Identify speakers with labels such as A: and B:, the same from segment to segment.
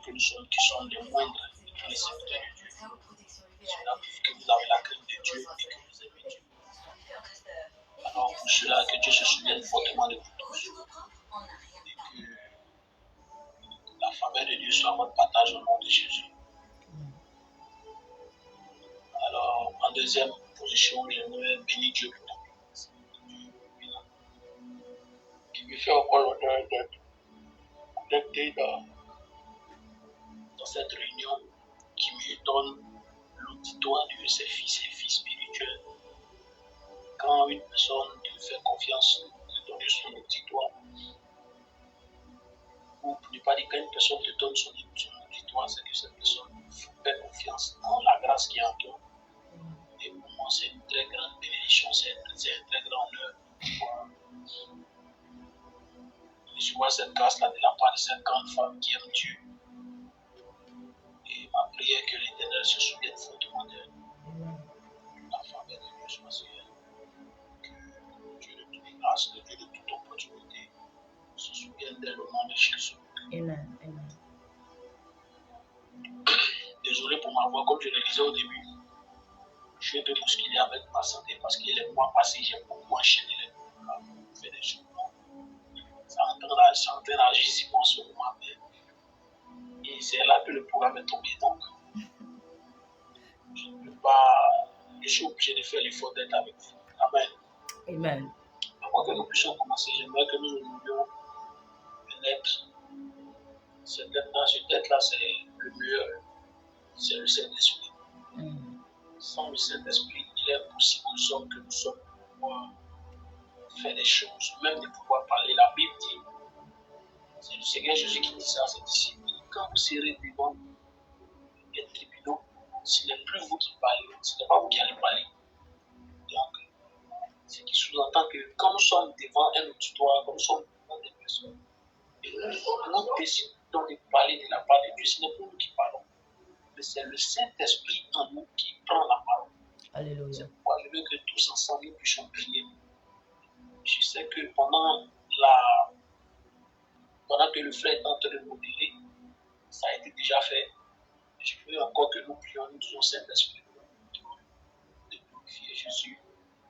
A: que nous sommes, qui sont les moindres de tous les serviteurs de Dieu. Cela prouve que vous avez la crainte de Dieu et que vous aimez Dieu. Alors pour cela, que Dieu se souvienne fortement de vous tous et que la faveur de Dieu soit votre partage au nom de Jésus. Alors en deuxième position, j'aimerais bénir Dieu pour tout. Qui me fait encore l'honneur d'être dans cette réunion, qui me donne l'auditoire de ses fils et filles spirituels. Quand une personne te fait confiance de donner son auditoire, ou pour ne pas dire qu'une personne te donne son auditoire, c'est que cette personne fait confiance en la grâce qui est en toi. Et pour moi, c'est une très grande bénédiction, c'est un très grand honneur de pouvoir recevoir cette grâce-là de la part de cette grande femme qui aime Dieu. Et ma prière que l'Éternel se souvienne fortement d'elle. La faveur de Dieu soit sur elle. Que Dieu de toute grâce, que Dieu de toute opportunité se souvienne d'elle au nom de Jésus.
B: Amen. Amen.
A: Désolé pour ma voix, comme je le disais au début. Je suis un peu bousculé avec ma santé parce que les mois passés, j'ai beaucoup enchaîné les programmes, fait des choses. Ça entraîne un agissement sur moi. Et c'est là que le programme est tombé. Donc, je ne peux pas. Je suis obligé de faire l'effort d'être avec vous. Amen.
B: Amen.
A: Avant que nous puissions commencer, j'aimerais que nous renouvions une lettre. Cette lettre-là, c'est le meilleur. C'est le Saint-Esprit. Sans le Saint-Esprit, il est impossible que nous sommes de pouvoir faire des choses, même de pouvoir parler. La Bible dit, c'est le Seigneur Jésus qui dit ça à ses disciples. Quand vous serez devant les tribunaux, ce n'est plus vous qui parlez, ce n'est pas vous qui allez parler. Donc, ce qui sous-entend que quand nous sommes devant un auditoire, quand nous sommes devant des personnes, et nous décidons de parler de la part de Dieu, ce n'est pas nous qui parlons, mais c'est le Saint-Esprit en nous qui prend la parole.
B: Alléluia.
A: C'est pourquoi je veux que tous ensemble nous puissions prier. Je sais que pendant que le frère est en train de modérer, ça a été déjà fait. Je veux encore que nous prions, nous disons Saint-Esprit, de glorifier Jésus.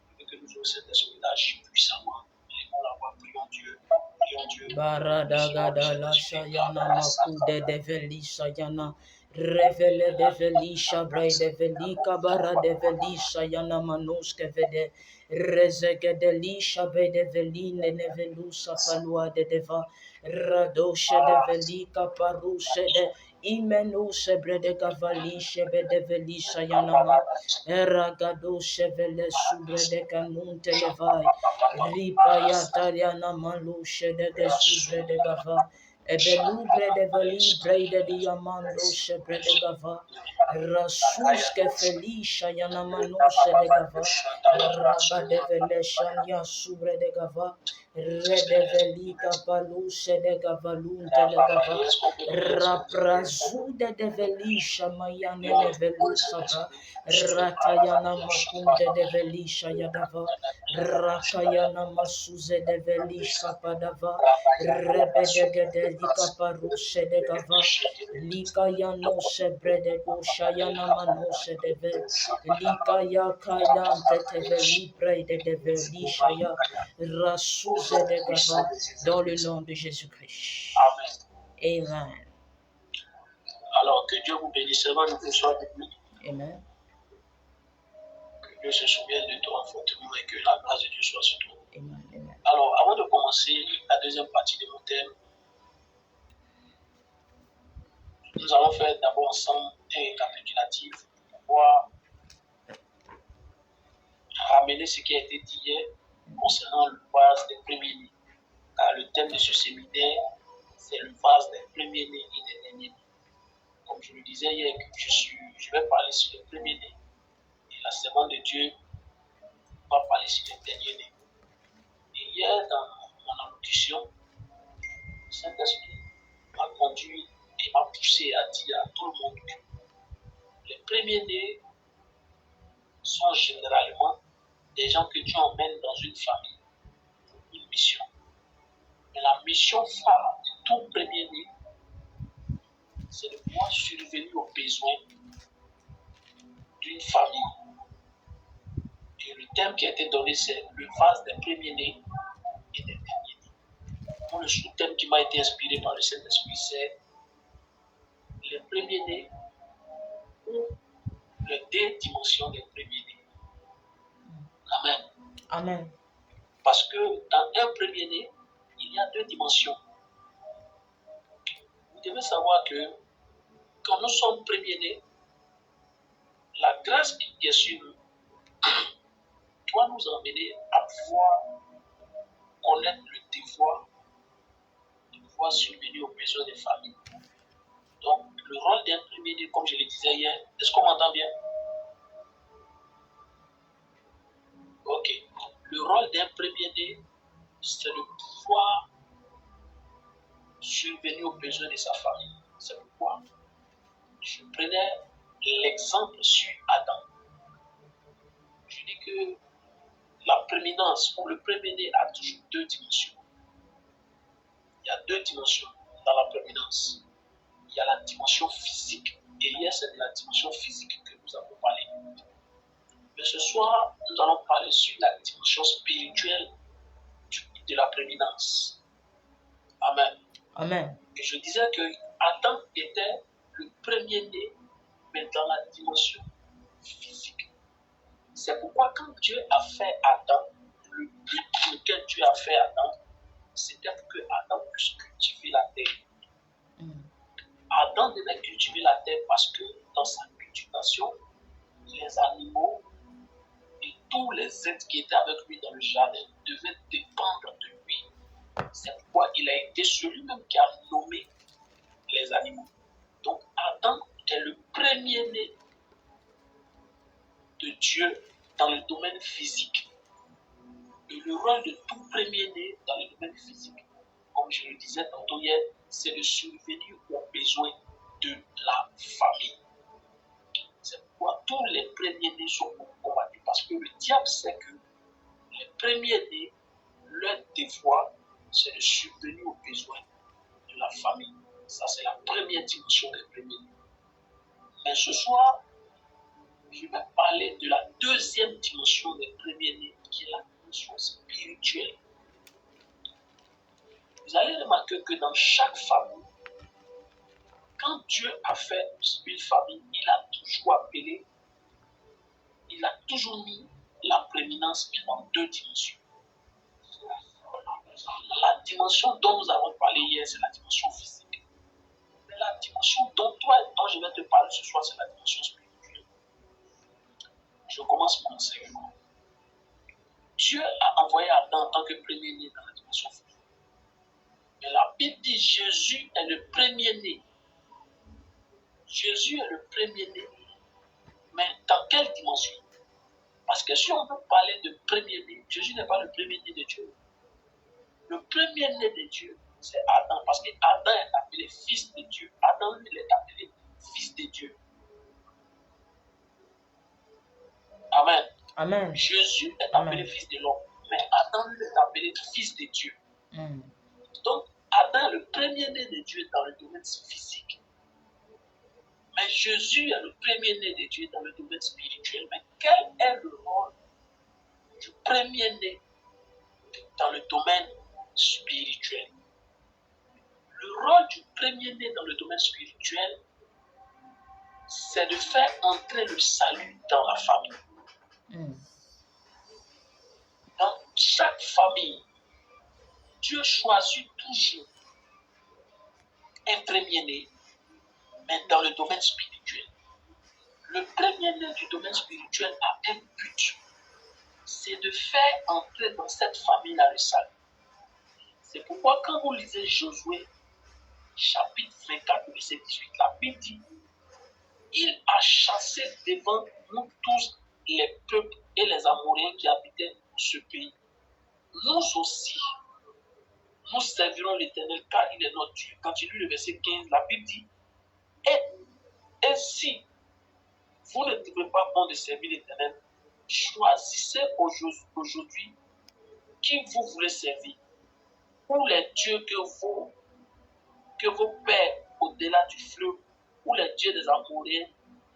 A: Je veux que nous ayons Saint-Esprit d'agir puissamment. Élevons la voix, prions Dieu. Prions Dieu.
B: Baradagada la shayana makude develi shayana revele develi shabre develi kabara develi shayana manuske vede rezege deli shabe develi nevelu safalua de deva radoshe develi kaparushe de imenu shebre de kavali shebe develi shayana ma eragado shevele subre de kanunte levai Ripaya Tariana Malushe de Gesubre de Gava, Ebelubre de Valibre de Diamando Shebre de Gava, Rasuske Felicia Yanamanose de Gava, Rabba de Veleshania Subre de Gava, Rede Velika Palushe de Gavalunte de Gava, Raprazude de Velisha Mayane de Velusava, Ratayana Makunde de Velisha Yadava, Rakayana Masuze de Velishka Padava, Rebedege de Lika Parushe de Gava, Lika Yano Shebre de Goshayana Manose de Ve, Lika Yakayante de Libre de Velishaya, Rasuze de Gava, dans le nom de Jésus-Christ.
A: Amen.
B: Amen.
A: Alors que Dieu vous bénisse, nous vous soit béni.
B: Amen.
A: Que Dieu se souvienne de toi fortement et que la grâce de Dieu soit sur toi.
B: Amen. Amen.
A: Alors, avant de commencer la deuxième partie de mon thème, nous allons faire d'abord ensemble un récapitulatif pour pouvoir ramener ce qui a été dit hier concernant le vase des premiers-nés. Car le thème de ce séminaire, c'est le vase des premiers-nés et des derniers-nés. Comme je le disais hier, je vais parler sur les premiers-nés. Et la servante de Dieu va parler sur les derniers-nés. Et hier, dans mon allocution, le Saint-Esprit m'a conduit et m'a poussé à dire à tout le monde que les premiers-nés sont généralement des gens que Dieu emmène dans une famille pour une mission. Mais la mission phare de tout premier-né, c'est de pouvoir survenir aux besoins d'une famille. Et le thème qui a été donné, c'est le vase des premiers-nés et des derniers-nés. Moi, le sous-thème qui m'a été inspiré par le Saint-Esprit, c'est les premiers-nés ou les deux dimensions des premiers-nés. Amen.
B: Amen.
A: Parce que dans un premier-né, il y a deux dimensions. Vous devez savoir que quand nous sommes premiers-nés, la grâce qui est sur nous doit nous emmener à pouvoir connaître le devoir de pouvoir subvenir aux besoins des familles. Donc, le rôle d'un premier-né, comme je le disais hier, est-ce qu'on m'entend bien? Ok. Le rôle d'un premier-né, c'est de pouvoir subvenir aux besoins de sa famille. C'est pourquoi je prenais l'exemple sur Adam. Je dis que la prééminence ou le premier-né a toujours deux dimensions. Il y a deux dimensions dans la prééminence. Il y a la dimension physique et il y a la dimension physique que nous avons parlé. Mais ce soir, nous allons parler sur la dimension spirituelle de la prééminence. Amen.
B: Amen.
A: Et je disais que Adam était le premier-né, mais dans la dimension physique. C'est pourquoi quand Dieu a fait Adam, le but pour lequel Dieu a fait Adam, c'était pour que Adam puisse cultiver la terre. Adam devait cultiver la terre parce que dans sa cultivation, les animaux et tous les êtres qui étaient avec lui dans le jardin devaient dépendre de lui. C'est pourquoi il a été celui-même qui a nommé les animaux. Donc Adam est le premier-né de Dieu dans le domaine physique. Et le rôle de tout premier-né dans le domaine physique, comme je le disais tantôt hier, c'est de subvenir aux besoins de la famille. C'est pourquoi tous les premiers-nés sont combattus, parce que le diable sait que les premiers-nés, leur devoir, c'est de subvenir aux besoins de la famille. Ça, c'est la première dimension des premiers-nés. Mais ce soir, je vais parler de la deuxième dimension des premiers-nés, qui est la dimension spirituelle. Vous allez remarquer que dans chaque famille, quand Dieu a fait une famille, il a toujours appelé, il a toujours mis la prééminence dans deux dimensions. La dimension dont nous avons parlé hier, c'est la dimension physique. Mais la dimension dont je vais te parler ce soir, c'est la dimension spirituelle. Je commence mon enseignement. Dieu a envoyé Adam en tant que premier-né dans la dimension physique. Mais la Bible dit Jésus est le premier-né. Jésus est le premier-né. Mais dans quelle dimension? Parce que si on veut parler de premier-né, Jésus n'est pas le premier-né de Dieu. Le premier-né de Dieu, c'est Adam. Parce que Adam est appelé fils de Dieu. Adam, lui, il est appelé fils de Dieu. Amen.
B: Amen.
A: Jésus est appelé fils de l'homme. Mais Adam, lui, est appelé fils de Dieu. Donc, Adam est le premier-né de Dieu dans le domaine physique. Mais Jésus est le premier-né de Dieu dans le domaine spirituel. Mais quel est le rôle du premier-né dans le domaine spirituel? Le rôle du premier-né dans le domaine spirituel, c'est de faire entrer le salut dans la famille. Dans chaque famille, Dieu choisit toujours un premier-né, mais dans le domaine spirituel. Le premier-né du domaine spirituel a un but, c'est de faire entrer dans cette famille-là le salut. C'est pourquoi quand vous lisez Josué, chapitre 24, verset 18, la Bible dit, il a chassé devant nous tous les peuples et les Amoréens qui habitaient dans ce pays. Nous aussi, nous servirons l'Éternel car il est notre Dieu. Quand tu lis le verset 15, la Bible dit, et si vous ne trouvez pas bon de servir l'Éternel, choisissez aujourd'hui qui vous voulez servir, ou les dieux que vos pères au-delà du fleuve ou les dieux des Amoréens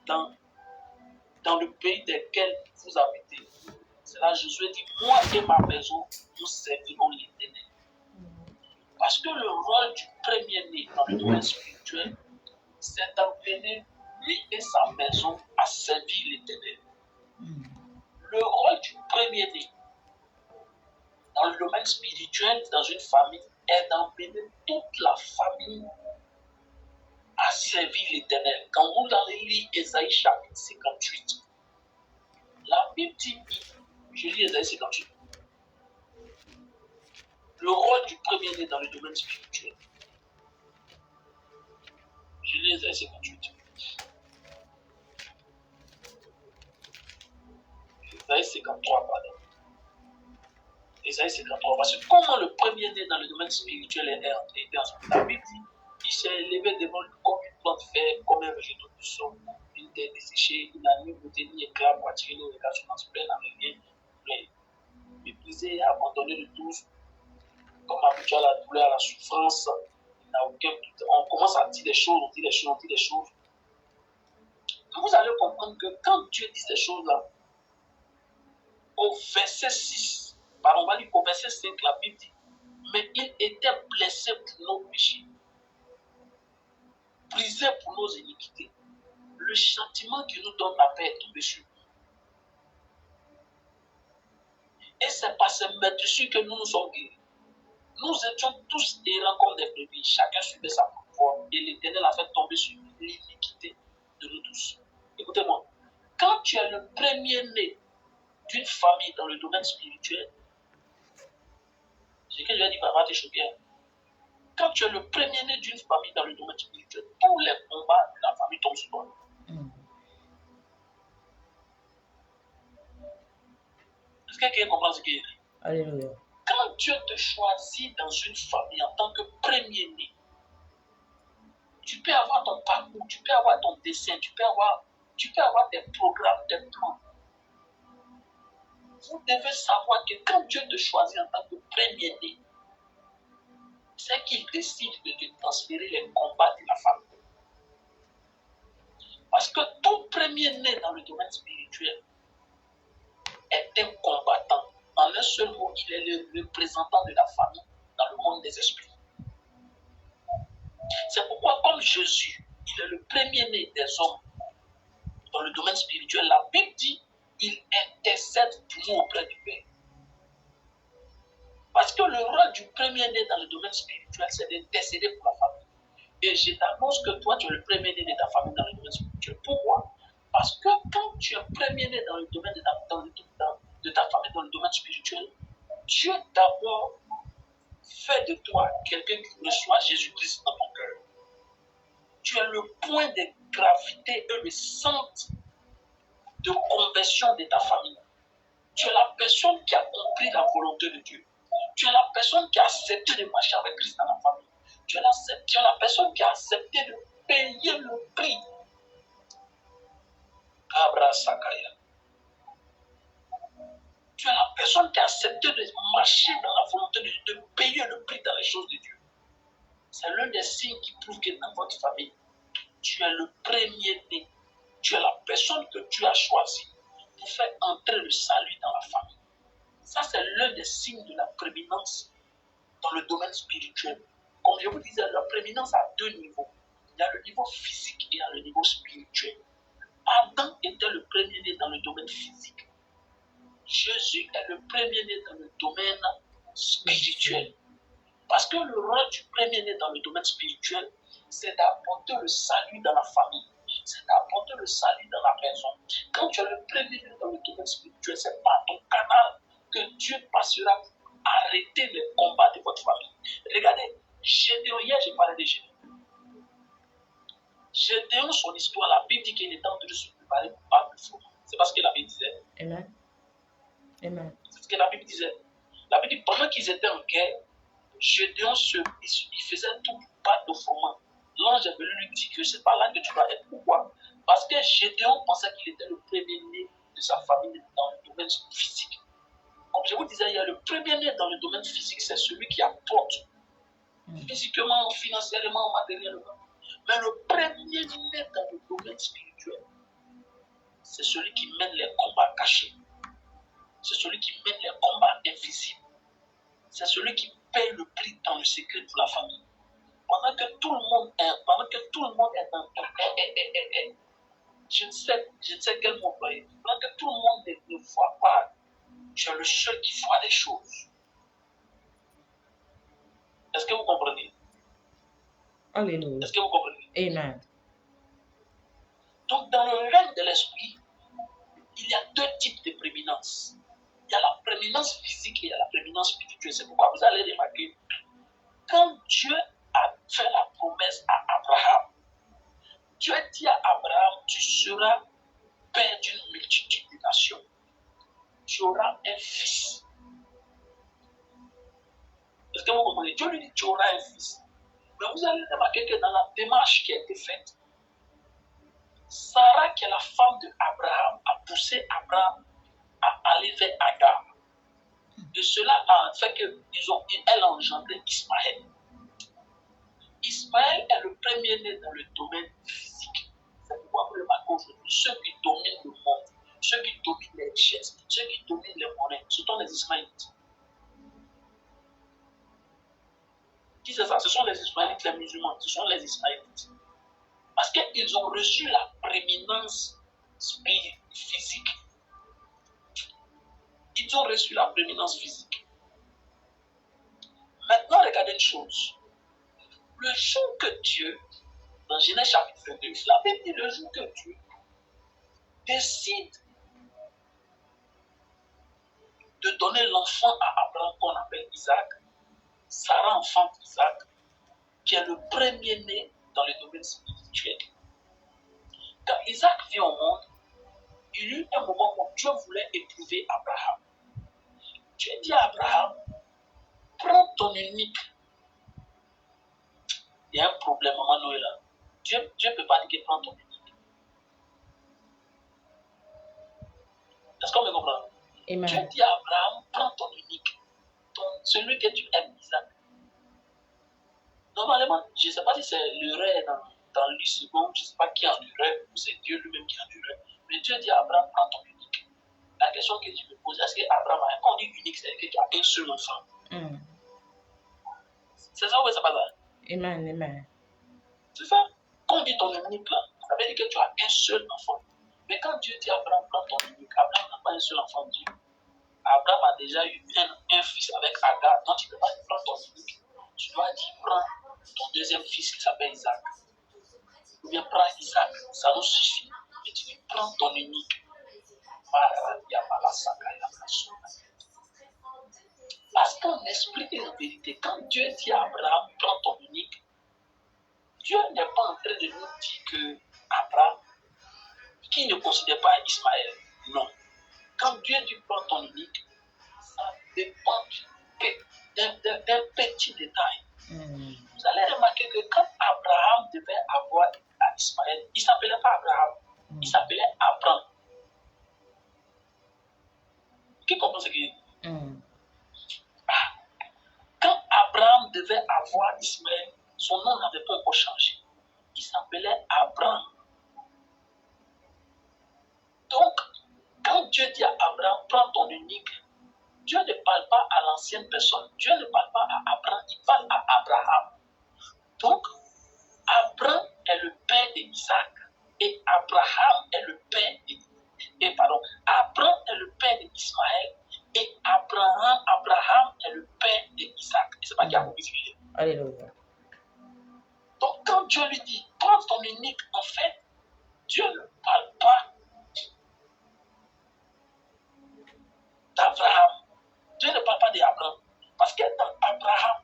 A: dans le pays desquels vous habitez. C'est là Josué dit, moi et ma maison, nous servirons l'Éternel. Parce que le rôle du premier-né dans le domaine spirituel, c'est d'amener lui et sa maison à servir l'Éternel. Le rôle du premier-né dans le domaine spirituel, dans une famille, est d'emmener toute la famille à servir l'Éternel. Quand vous allez lire Ésaïe chapitre 58, la Bible dit, je lis Ésaïe 58, le rôle du premier-né dans le domaine spirituel. Je lis Ésaïe 58. Ésaïe 53, pardon. Ésaïe 53, parce que comment le premier-né dans le domaine spirituel est entré dans son la Bible dit, il s'est élevé devant lui comme une plante faite, comme un végétal du sol, une terre desséchée, il n'a ni beauté ni éclat pour attirer nos regards sur notre plein rien, méprisé, abandonné de tous, comme habitué à la douleur, à la souffrance, il n'a aucun doute. On commence à dire des choses, on dit des choses, on dit des choses. Vous allez comprendre que quand Dieu dit ces choses-là, au verset 6, pardon, on va lire au verset 5, la Bible dit, mais il était blessé pour nos péchés, brisé pour nos iniquités. Le châtiment qui nous donne la paix est tombé sur nous. Et c'est par ces maîtresses que nous nous sommes guéris. Nous étions tous errants comme des brebis, chacun suivait sa propre voie, et l'Éternel a fait tomber sur nous l'iniquité de nous tous. Écoutez-moi, quand tu es le premier-né d'une famille dans le domaine spirituel, ce que je vais dire va te choquer. Quand tu es le premier-né d'une famille dans le domaine spirituel, tous les combats de la famille tombent sur toi. Est-ce que quelqu'un comprend ce qu'il dit?
B: Alléluia.
A: Quand Dieu te choisit dans une famille en tant que premier-né, tu peux avoir ton parcours, tu peux avoir ton dessin, tu peux avoir des programmes, des plans. Vous devez savoir que quand Dieu te choisit en tant que premier-né, c'est qu'il décide de te transférer les combats de la famille. Parce que tout premier-né dans le domaine spirituel est un combattant. En un seul mot, il est le représentant de la famille dans le monde des esprits. C'est pourquoi, comme Jésus, il est le premier-né des hommes dans le domaine spirituel, la Bible dit il intercède pour nous auprès du Père. Parce que le rôle du premier-né dans le domaine spirituel, c'est d'intercéder pour la famille. Et je t'annonce que toi, tu es le premier-né de ta famille dans le domaine spirituel. Pourquoi? Parce que quand tu es premier-né dans le domaine de ta famille dans le domaine spirituel, Dieu d'abord fait de toi quelqu'un qui reçoit Jésus-Christ dans ton cœur. Tu es le point de gravité et le centre de conversion de ta famille. Tu es la personne qui a compris la volonté de Dieu. Tu es la personne qui a accepté de marcher avec Christ dans la famille. Tu es la personne qui a accepté de payer le prix. Abra Sakaya. Tu es la personne qui a accepté de marcher dans la volonté de Dieu, de payer le prix dans les choses de Dieu. C'est l'un des signes qui prouve que dans votre famille, tu es le premier-né. Tu es la personne que Dieu a choisie pour faire entrer le salut dans la famille. Ça, c'est l'un des signes de la prééminence dans le domaine spirituel. Comme je vous disais, la prééminence a deux niveaux. Il y a le niveau physique et il y a le niveau spirituel. Adam était le premier-né dans le domaine physique. Jésus est le premier-né dans le domaine spirituel. Parce que le rôle du premier-né dans le domaine spirituel, c'est d'apporter le salut dans la famille. C'est d'apporter le salut dans la maison. Quand tu es le premier-né dans le domaine spirituel, c'est par ton canal que Dieu passera pour arrêter les combats de votre famille. Regardez, Gédéon, hier j'ai parlé de Gédéon. Gédéon, son histoire, la Bible dit qu'il était en train de se préparer pour battre le feu. C'est parce que la Bible disait.
B: Amen. Amen.
A: C'est ce que la Bible disait. La Bible dit, pendant qu'ils étaient en guerre, Gédéon il faisait tout pour battre le froment. L'ange est venu lui dire que c'est pas là que tu vas être. Pourquoi? Parce que Gédéon pensait qu'il était le premier-né de sa famille dans le domaine physique. Comme je vous disais, il y a le premier-né dans le domaine physique, c'est celui qui apporte physiquement, financièrement, matériellement. Mais le premier-né domaine spirituel, c'est celui qui mène les combats cachés. C'est celui qui mène les combats invisibles. C'est celui qui paye le prix dans le secret pour la famille. Pendant que tout le monde est je ne sais quel mot employer. Pendant que tout le monde ne voit pas, tu es le seul qui voit les choses. Est-ce que vous comprenez?
B: Alléluia.
A: Est-ce que vous comprenez?
B: Amen.
A: Donc, dans le règne de l'esprit, il y a deux types de prééminence. Il y a la prééminence physique et il y a la prééminence spirituelle. C'est pourquoi vous allez remarquer, quand Dieu a fait la promesse à Abraham, Dieu dit à Abraham, tu seras père d'une multitude de nations. Tu auras un fils. Est-ce que vous comprenez? Dieu lui dit, tu auras un fils. Mais vous allez remarquer que dans la démarche qui a été faite, Sarah, qui est la femme d'Abraham, a poussé Abraham à aller vers Agar. Et cela a fait qu'elle a engendré Ismaël. Ismaël est le premier-né dans le domaine physique. C'est pourquoi vous remarquez aujourd'hui, ceux qui dominent le monde, ceux qui dominent les richesses, ceux qui dominent les monnaies, ce sont les Ismaélites. Qui c'est ça? Ce sont les Ismaélites, les musulmans, ce sont les Ismaélites. Parce qu'ils ont reçu la prééminence physique. Ils ont reçu la prééminence physique. Maintenant, regardez une chose. Le jour que Dieu, dans Genèse chapitre 22, la Bible dit le jour que Dieu décide de donner l'enfant à Abraham qu'on appelle Isaac, Sarah enfante Isaac, qui est le premier-né dans le domaine spirituel. Quand Isaac vient au monde, il y eut un moment où Dieu voulait éprouver Abraham. Dieu dit à Abraham, prends ton unique. Il y a un problème, maman Noël. Dieu ne peut pas dire que prends ton unique. Est-ce qu'on me comprend?
B: Amen.
A: Dieu dit à Abraham, prends ton unique. Celui que tu aimes, Isaac. Normalement, je ne sais pas si c'est l'erreur dans l'U-second, je ne sais pas qui en erreur, ou c'est Dieu lui-même qui en erreur. Mais Dieu dit à Abraham, prends ton unique. La question que tu me poses, est-ce qu'Abraham, quand on dit unique, c'est-à-dire que tu as un seul enfant? C'est ça ou c'est pas ça?
B: Amen, amen.
A: C'est ça. Quand on dit ton unique, là, ça veut dire que tu as un seul enfant. Mais quand Dieu dit à Abraham, prends ton unique, Abraham n'a pas un seul enfant Dieu. Abraham a déjà eu un fils avec Agar, donc tu ne peux pas dire prends ton unique. Tu dois dire prends ton deuxième fils qui s'appelle Isaac. Ou bien prends Isaac, ça nous suffit. Et tu dis prends ton unique. Parce qu'en esprit et en vérité, quand Dieu dit à Abraham, prends ton unique, Dieu n'est pas en train de nous dire que Abraham, qui ne considère pas Ismaël, non. Quand Dieu dit prends ton unique, ça dépend d'un petit détail. Vous allez remarquer que quand Abraham devait avoir à Ismaël, il ne s'appelait pas Abraham, il s'appelait Abraham. Qui comprend ce qu'il dit? Quand Abraham devait avoir Ismaël, son nom n'avait pas encore changé. Il s'appelait Abraham. Donc, quand Dieu dit à Abraham, prends ton unique, Dieu ne parle pas à l'ancienne personne. Dieu ne parle pas à Abraham, il parle à Abraham. Donc, Abraham est le père d'Isaac et Abraham est le père Abraham est le père d'Ismaël et Abraham est le père d'Isaac. Et c'est pas qu'il y a beaucoup de
B: Alléluia.
A: Donc, quand Dieu lui dit, prends ton unique, en fait, Dieu ne parle pas d'Abraham. Dieu ne parle pas d'Abraham. Parce que dans Abraham,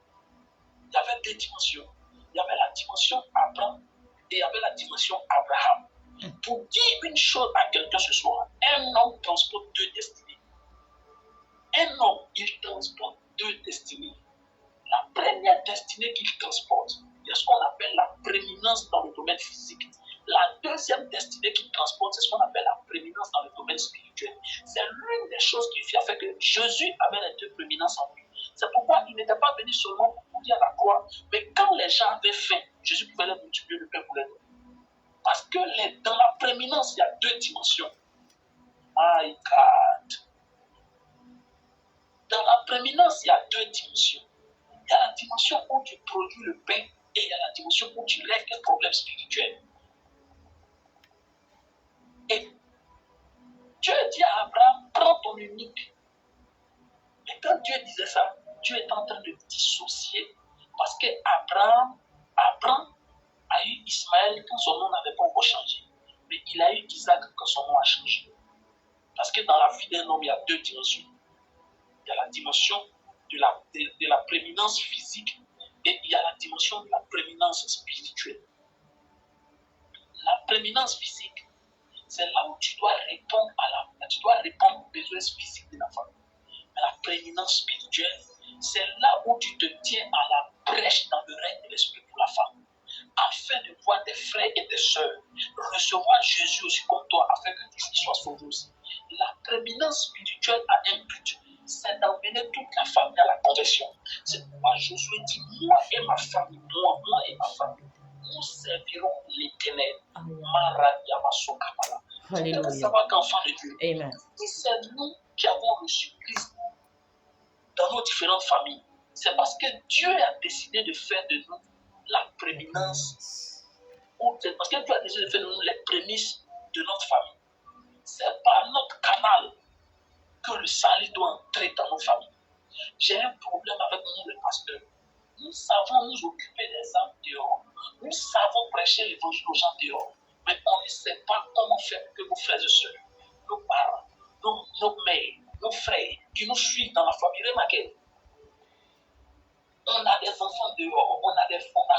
A: il y avait deux dimensions. Il y avait la dimension Abraham et il y avait la dimension Abraham. Pour dire une chose à quelqu'un ce soir, un homme transporte deux destinées. Un homme, il transporte deux destinées. La première destinée qu'il transporte, c'est ce qu'on appelle la prééminence dans le domaine physique. La deuxième destinée qu'il transporte, c'est ce qu'on appelle la prééminence dans le domaine spirituel. C'est l'une des choses qui a fait que Jésus avait les deux prééminences en lui. C'est pourquoi il n'était pas venu seulement pour mourir à la croix, mais quand les gens avaient faim, Jésus pouvait leur multiplier le pain pour les donner. Parce que dans la prééminence, il y a deux dimensions. My God. Dans la prééminence, il y a deux dimensions. Il y a la dimension où tu produis le pain et il y a la dimension où tu règles les problèmes spirituels. Et Dieu dit à Abraham, prends ton unique. Mais quand Dieu disait ça, Dieu est en train de dissocier parce que Abraham a eu Ismaël quand son nom n'avait pas encore changé. Mais il a eu Isaac quand son nom a changé. Parce que dans la vie d'un homme, il y a deux dimensions. Il y a la dimension de la prééminence physique et il y a la dimension de la prééminence spirituelle. La prééminence physique, c'est là où tu dois répondre aux besoins physiques de la femme. Mais la prééminence spirituelle, c'est là où tu te tiens à la brèche dans le règne de l'esprit pour la femme, afin de voir tes frères et tes sœurs recevoir Jésus aussi comme toi, afin que tu sois sauvé aussi. La prééminence spirituelle a un but, c'est d'emmener toute la famille à la conversion. C'est pourquoi Josué dit, moi et ma famille, moi et ma famille, nous servirons l'Éternel. Vous devez savoir qu'enfant de Dieu,
B: Amen.
A: c'est nous qui avons reçu Christ dans nos différentes familles. C'est parce que Dieu a décidé de faire de nous la prééminence. Parce que Dieu a décidé de faire de nous les prémices de notre famille. C'est par notre canal que le salut doit entrer dans nos familles. J'ai un problème avec nous, les pasteurs. Nous savons nous occuper des âmes dehors. Nous savons prêcher l'évangile aux gens dehors. Mais on ne sait pas comment faire que nos frères et sœurs, nos parents, nos mères, nos frères qui nous suivent dans la famille. Remarquez, on a des enfants dehors, on a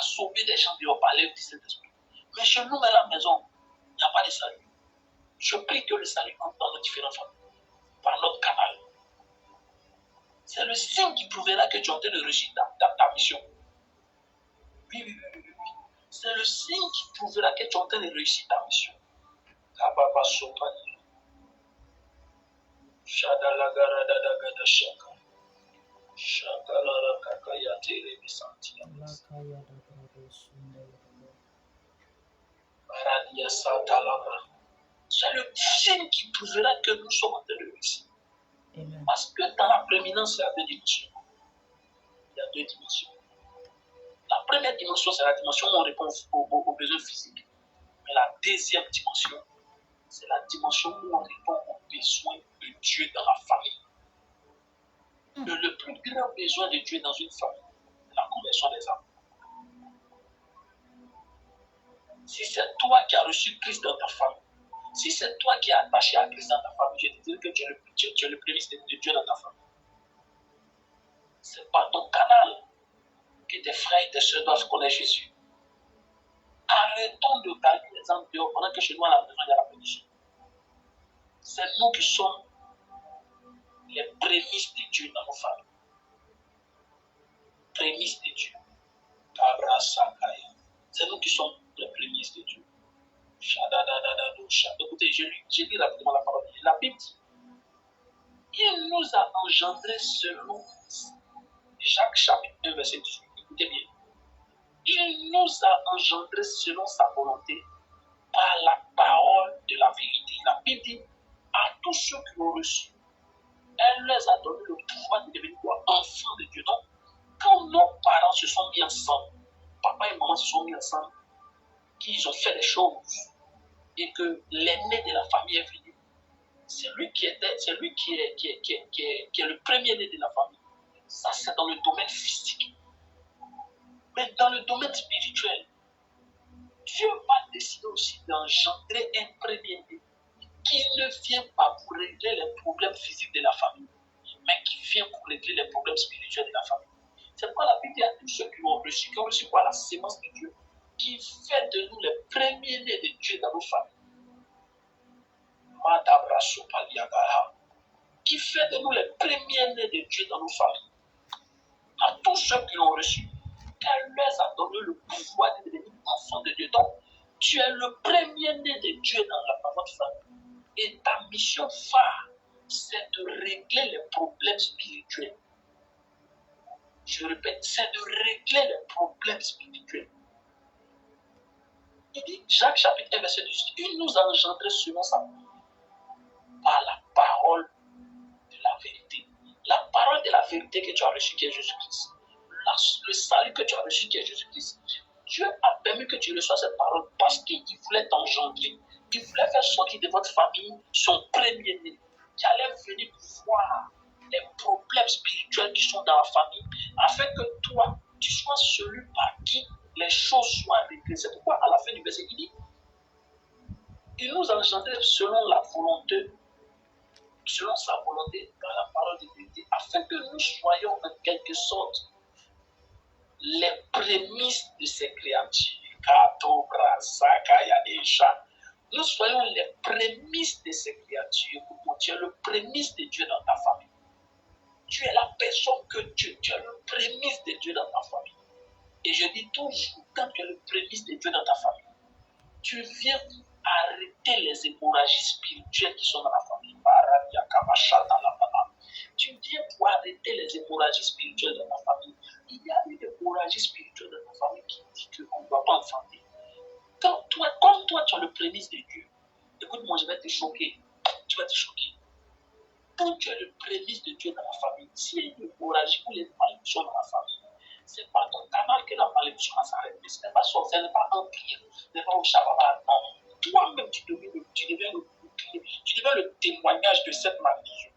A: sauvé des gens dehors par l'œuvre du Saint-Esprit. Mais chez nous, à la maison, il n'y a pas de salut. Je prie que le salut entre dans nos différentes familles, par notre canal. C'est le signe qui prouvera que tu es en train de réussir ta mission. Oui. C'est le signe qui prouvera que tu es en train de réussir ta mission. Kababa Sopani. Shadalagarada Shaka. Shakalara Kakayate Rebisanti. Paradia Santalabra. C'est le signe qui prouvera que nous sommes en train de réussir. Parce que dans la prééminence, il y a deux dimensions. Il y a deux dimensions. La première dimension, c'est la dimension où on répond aux besoins physiques. Mais la deuxième dimension, c'est la dimension où on répond aux besoins de Dieu dans la famille. Le plus grand besoin de Dieu dans une famille, c'est la conversion des âmes. Si c'est toi qui as reçu Christ dans ta famille, si c'est toi qui es attaché à Christ dans ta famille, je te dis que tu es le prémisse de Dieu dans ta famille. C'est par ton canal que tes frères et tes soeurs doivent connaître Jésus. Arrêtons de garder les âmes dehors pendant que chez nous à la maison il y a la bénédiction. C'est nous qui sommes les prémices de Dieu dans nos familles. Prémices de Dieu. C'est nous qui sommes les prémices de Dieu. Écoutez, je lis rapidement la parole. La Bible dit, il nous a engendrés selon Jacques chapitre 2 verset 18. Écoutez bien. Il nous a engendrés selon sa volonté par la parole de la vérité. La Bible dit, à tous ceux qui l'ont reçu, elle leur a donné le pouvoir de devenir enfants de Dieu. Donc, quand nos parents se sont mis ensemble, papa et maman se sont mis ensemble, qu'ils ont fait des choses, et que l'aîné de la famille est venu, c'est lui qui est le premier-né de la famille. Ça, c'est dans le domaine physique. Mais dans le domaine spirituel, Dieu va décider aussi d'engendrer un premier-né qui ne vient pas pour régler les problèmes physiques de la famille, mais qui vient pour régler les problèmes spirituels de la famille. C'est pourquoi la Bible dit à tous ceux qui ont reçu par la sémence de Dieu, qui fait de nous les premiers-nés de Dieu dans nos familles. Qui fait de nous les premiers-nés de Dieu dans nos familles. À tous ceux qui l'ont reçu, qu'elle leur a donné le pouvoir de devenir enfants de Dieu. Donc, tu es le premier-né de Dieu dans votre famille. Et ta mission phare, c'est de régler les problèmes spirituels. Je répète, c'est de régler les problèmes spirituels. Il dit, Jacques chapitre 1, verset 18, il nous a engendrés selon ça, par la parole de la vérité. La parole de la vérité que tu as reçue, qui est Jésus-Christ. Le salut que tu as reçu, qui est Jésus-Christ. Dieu a permis que tu reçoives cette parole parce qu'il voulait t'engendrer. Il voulait faire sortir de votre famille son premier-né, qui allait venir voir les problèmes spirituels qui sont dans la famille, afin que toi, tu sois celui par qui les choses soient réglées. C'est pourquoi à la fin du verset, il dit, il nous a engendrés selon la volonté, selon sa volonté, par la parole de vérité, afin que nous soyons en quelque sorte les prémices de ces créatures. Nous soyons les prémices de ces créatures. Tu es le prémisse de Dieu dans ta famille. Tu es la personne que Dieu, tu es le prémisse de Dieu dans ta famille. Et je dis toujours, quand tu es le prémisse de Dieu dans ta famille, tu viens arrêter les hémorragies spirituelles qui sont dans la famille. Tu viens pour arrêter les hémorragies spirituelles dans ta famille. Il y a une hémorragie spirituelle dans ta famille qui dit qu'on ne doit pas enfanter. Comme toi, tu es le prémisse de Dieu. Écoute-moi, je vais te choquer. Tu vas te choquer. Quand tu es le prémisse de Dieu dans la famille, s'il y a une hémorragie ou une malédiction dans la famille, ce n'est pas ton canal que la malédiction va s'arrêter. Ce n'est pas ça, ce n'est pas un prière. Ce n'est pas au Shabbat. Non. Toi-même, tu deviens le témoignage de cette malédiction.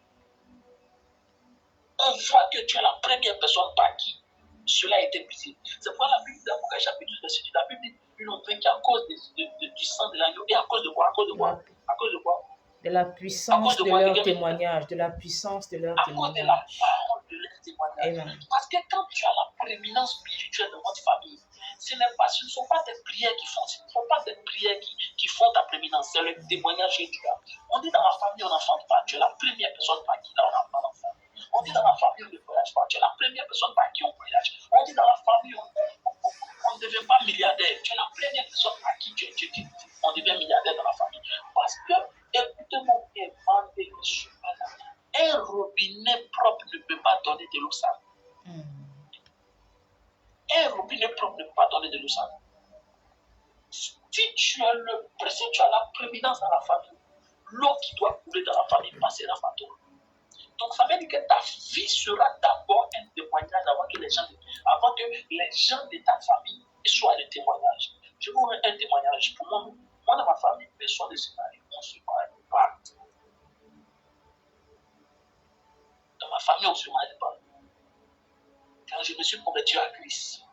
A: On voit que tu es la première personne par qui cela a été brisé. C'est pourquoi la Bible, dans l'Apocalypse chapitre 2, verset 2, la Bible dit plus longtemps qu'à cause du sang de l'agneau. Et à cause de quoi? À cause de quoi? À cause de quoi?
B: De la puissance de leur témoignage. De la puissance de leur témoignage.
A: À cause de la parole de leur témoignage.
B: Amen.
A: Parce que quand tu as la prééminence spirituelle de votre famille, ce ne sont pas des prières qui font, ce ne sont pas des prières qui font ta prééminence, c'est le témoignage que tu as. On dit dans la famille, on n'enfante pas. Tu es la première personne par qui là, on n'a pas d'enfant. On dit dans la famille, on ne voyage pas. Tu es la première personne par qui on voyage. On dit dans la famille, on ne devient pas milliardaire. Tu es la première personne par qui on devient milliardaire dans la famille. Parce que, écoutez-moi, un robinet propre ne peut pas donner de l'eau sale. Un robinet propre ne peut pas donner de l'eau sale. Si tu as la prééminence dans la famille, l'eau qui doit couler dans la famille passera par toi. Donc ça veut dire que ta vie sera d'abord un témoignage avant que les gens de ta famille soient des témoignages. Je vous donne un témoignage. Pour moi, dans ma famille, personne ne se marie. On se marie pas. Dans ma famille, on ne se marie pas. Quand je me suis converti à l'église,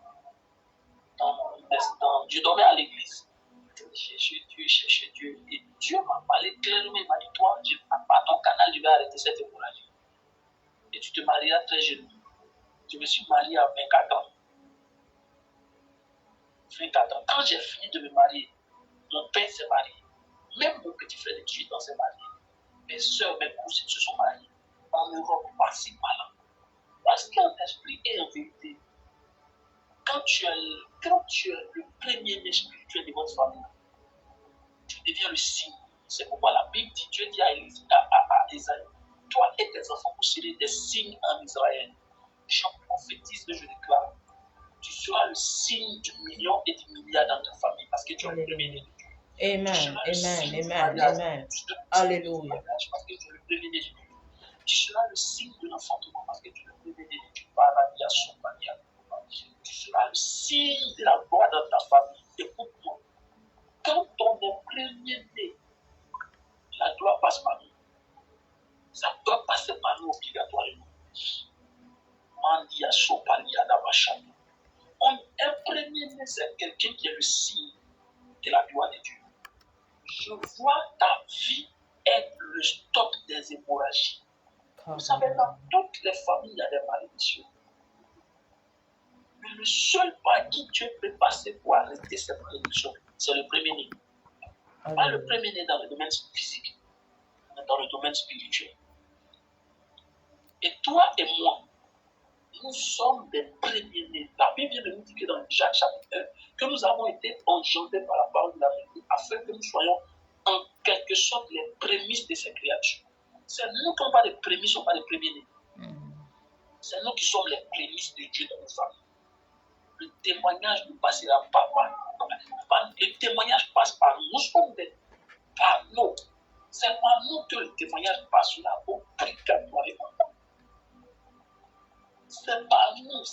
A: je dormais à l'église. Je cherchais Dieu. Et Dieu m'a parlé clairement. Il m'a dit, toi, je n'ai pas ton canal, je vais arrêter cette hémorragie. Et tu te marieras très jeune. Je me suis marié à 24 ans. 24 ans. Quand j'ai fini de me marier, mon père s'est marié. Même mon petit frère de 18 ans s'est marié. Mes soeurs, mes cousines se sont mariées. En Europe, par-ci, par-là. Parce qu'en esprit et en vérité, quand tu es le premier-né spirituel de votre famille, tu deviens le signe. C'est pourquoi la Bible dit, Dieu dit à Isaïe, toi et tes enfants, vous serez des signes en Israël. Je prophétise que je déclare, tu seras le signe du million et du milliard dans ta famille parce que tu es le premier-né de Dieu.
B: Amen, amen. Alléluia.
A: Parce que tu es le premier-né de Dieu. Tu seras le signe de l'enfantement parce que tu es le premier-né de Dieu. Tu seras le signe de la gloire dans ta famille. Écoute-moi. Quand on est premier-né, la gloire passe par nous. Ça doit passer par nous obligatoirement. Un premier-né, c'est quelqu'un qui est le signe de la gloire de Dieu. Je vois ta vie être le stop des hémorragies. Vous savez, dans toutes les familles, il y a des malédictions. Mais le seul par qui Dieu peut passer pour arrêter cette malédiction, c'est le premier-né. Pas le premier-né dans le domaine physique, mais dans le domaine spirituel. Et toi et moi, nous sommes des premiers-nés. La Bible vient de nous dire que dans Jacques chapitre 1, que nous avons été engendrés par la parole de la vérité, afin que nous soyons en quelque sorte les prémices de ces créatures. C'est nous qui n'avons pas les prémices, nous ne sommes pas les premiers-nés. C'est nous qui sommes les prémices de Dieu dans nos familles. Le témoignage ne passera pas par le témoignage passe par nous. Nous sommes des panneaux. C'est par nous que le témoignage passe là, obligatoirement. C'est par nous.